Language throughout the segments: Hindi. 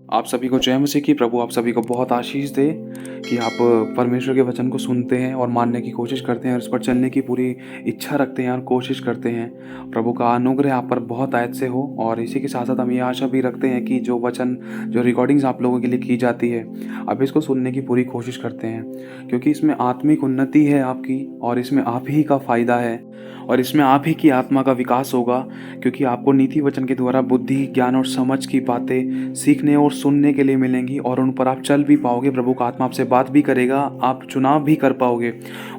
आप सभी को जय मसीह की। प्रभु आप सभी को बहुत आशीष दे कि आप परमेश्वर के वचन को सुनते हैं और मानने की कोशिश करते हैं और उस पर चलने की पूरी इच्छा रखते हैं और कोशिश करते हैं। प्रभु का अनुग्रह आप पर बहुत आयत से हो। और इसी के साथ साथ हम ये आशा भी रखते हैं कि जो वचन जो रिकॉर्डिंग्स आप लोगों के लिए की जाती है, आप इसको सुनने की पूरी कोशिश करते हैं, क्योंकि इसमें आत्मिक उन्नति है आपकी, और इसमें आप ही का फ़ायदा है, और इसमें आप ही की आत्मा का विकास होगा। क्योंकि आपको नीति वचन के द्वारा बुद्धि, ज्ञान और समझ की बातें सीखने और सुनने के लिए मिलेंगी, और उन पर आप चल भी पाओगे। प्रभु का आत्मा आपसे बात भी करेगा, आप चुनाव भी कर पाओगे।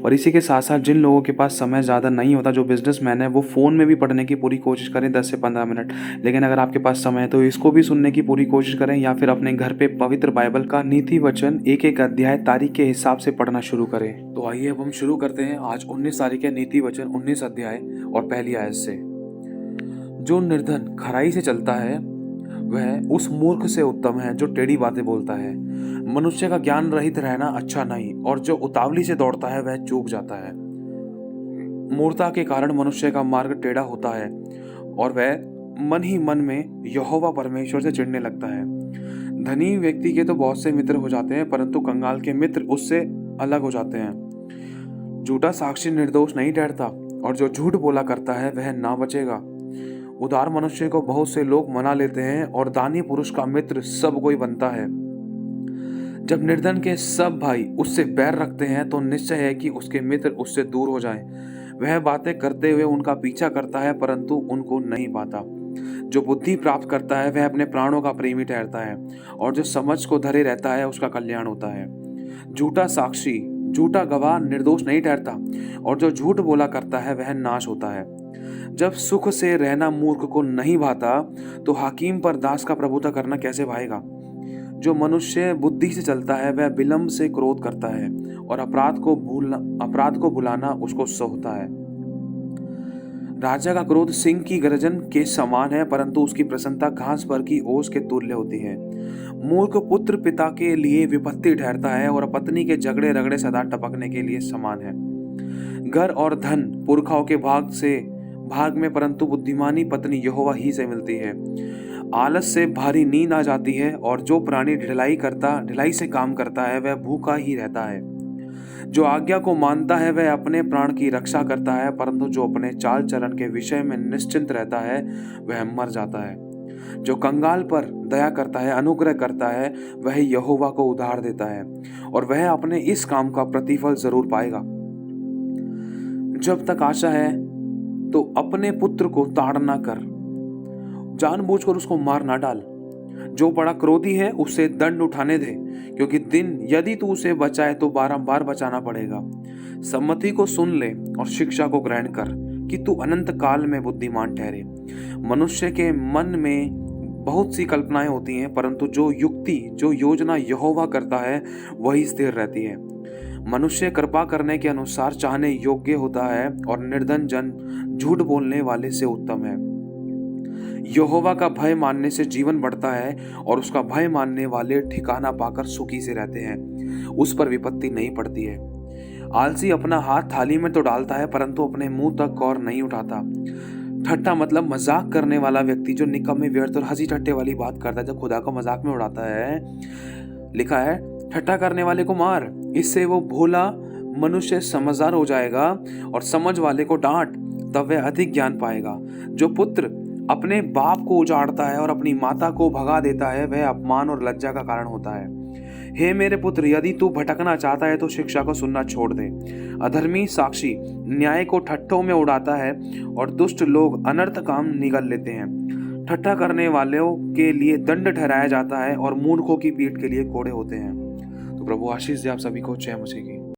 और इसी के साथ साथ जिन लोगों के पास समय ज़्यादा नहीं होता, जो बिजनेसमैन है, वो फ़ोन में भी पढ़ने की पूरी कोशिश करें 10 से 15 मिनट। लेकिन अगर आपके पास समय है तो इसको भी सुनने की पूरी कोशिश करें, या फिर अपने घर पे पवित्र बाइबल का नीति वचन एक एक अध्याय तारीख के हिसाब से पढ़ना शुरू करें। तो आइए अब हम शुरू करते हैं। आज 19 तारीख है, नीति वचन 19 अध्याय और पहली आयत से। जो निर्धन खराई से चलता है वह उस मूर्ख से उत्तम है जो टेढ़ी बातें बोलता है। मनुष्य का ज्ञान रहित रहना अच्छा नहीं, और जो उतावली से दौड़ता है वह चूक जाता है। मूर्खता के कारण मनुष्य का मार्ग टेढ़ा होता है, और वह मन ही मन में यहोवा परमेश्वर से चिढ़ने लगता है। धनी व्यक्ति के तो बहुत से मित्र हो जाते हैं, परंतु कंगाल के मित्र उससे अलग हो जाते हैं। झूठा साक्षी निर्दोष नहीं ठहरता, और जो झूठ बोला करता है वह ना बचेगा। उदार मनुष्य को बहुत से लोग मना लेते हैं, और दानी पुरुष का मित्र सब कोई बनता है। जब निर्धन के सब भाई उससे बैर रखते हैं तो निश्चय है कि उसके मित्र उससे दूर हो जाएं। वह बातें करते हुए उनका पीछा करता है, परंतु उनको नहीं पाता। जो बुद्धि प्राप्त करता है वह अपने प्राणों का प्रेमी ठहरता है, और जो समझ को धरे रहता है उसका कल्याण होता है। झूठा साक्षी, झूठा गवाह निर्दोष नहीं ठहरता, और जो झूठ बोला करता है वह नाश होता है। जब सुख से रहना मूर्ख को नहीं भाता, तो हाकिम पर दास का प्रभुता करना कैसे भाएगा। जो मनुष्य बुद्धि से चलता है वह विलंब से क्रोध करता है, और अपराध को भुलाना उसको सोहता है। राजा का क्रोध सिंह की गर्जन के समान है, परंतु उसकी प्रसन्नता घास पर की ओस के तुल्य होती है। मूर्ख पुत्र पिता के लिए विपत्ति ठहरता है, और पत्नी के झगड़े रगड़े सदा टपकने के लिए समान है। घर और धन पुरखाओं के भाग में, परंतु बुद्धिमानी पत्नी यहोवा ही से मिलती है। आलस से भारी नींद आ जाती है, और जो प्राणी ढिलाई से काम करता है वह भूखा ही रहता है। जो आज्ञा को मानता है वह अपने प्राण की रक्षा करता है, परंतु जो अपने चाल चलन के विषय में निश्चिंत रहता है वह मर जाता है। जो कंगाल पर दया करता है, अनुग्रह करता है, वह यहोवा को उधार देता है, और वह अपने इस काम का प्रतिफल जरूर पाएगा। जब तक आशा है तो अपने पुत्र को ताड़ ना कर, जानबूझकर उसको मार ना डाल। जो बड़ा क्रोधी है उससे दंड उठाने दे, क्योंकि यदि तू उसे बचाए तो बारंबार बचाना पड़ेगा। सम्मति को सुन ले और शिक्षा को ग्रहण कर, कि तू अनंत काल में बुद्धिमान ठहरे। मनुष्य के मन में बहुत सी कल्पनाएं होती हैं, परंतु जो योजना यहोवा करता है वही स्थिर रहती है। मनुष्य कृपा करने के अनुसार चाहने योग्य होता है, और निर्धन जन झूठ बोलने वाले से उत्तम है। यहोवा का भय मानने से जीवन बढ़ता है, और उसका भय मानने वाले ठिकाना पाकर सुखी से रहते हैं। उस पर विपत्ति नहीं पड़ती है। आलसी अपना हाथ थाली में तो डालता है, परंतु अपने मुंह तक कौर नहीं उठाता। ठट्ठा मतलब मजाक करने वाला व्यक्ति जो निकम्मे व्यर्थ और हंसी ठट्टे वाली बात करता है, जब खुदा को मजाक में उड़ाता है। लिखा है, ठट्ठा करने वाले को मार, इससे वो भोला मनुष्य समझदार हो जाएगा, और समझ वाले को डांट, तब वह अधिक ज्ञान पाएगा। जो पुत्र अपने बाप को उजाड़ता है और अपनी माता को भगा देता है, वह अपमान और लज्जा का कारण होता है। हे मेरे पुत्र, यदि तू भटकना चाहता है तो शिक्षा को सुनना छोड़ दे। अधर्मी साक्षी न्याय को ठट्ठों में उड़ाता है, और दुष्ट लोग अनर्थ काम निगल लेते हैं। ठट्ठा करने वालों के लिए दंड ठहराया जाता है, और मूर्खों की पीठ के लिए कोड़े होते हैं। तो प्रभु आशीष दे आप सभी को। जय मसीह की।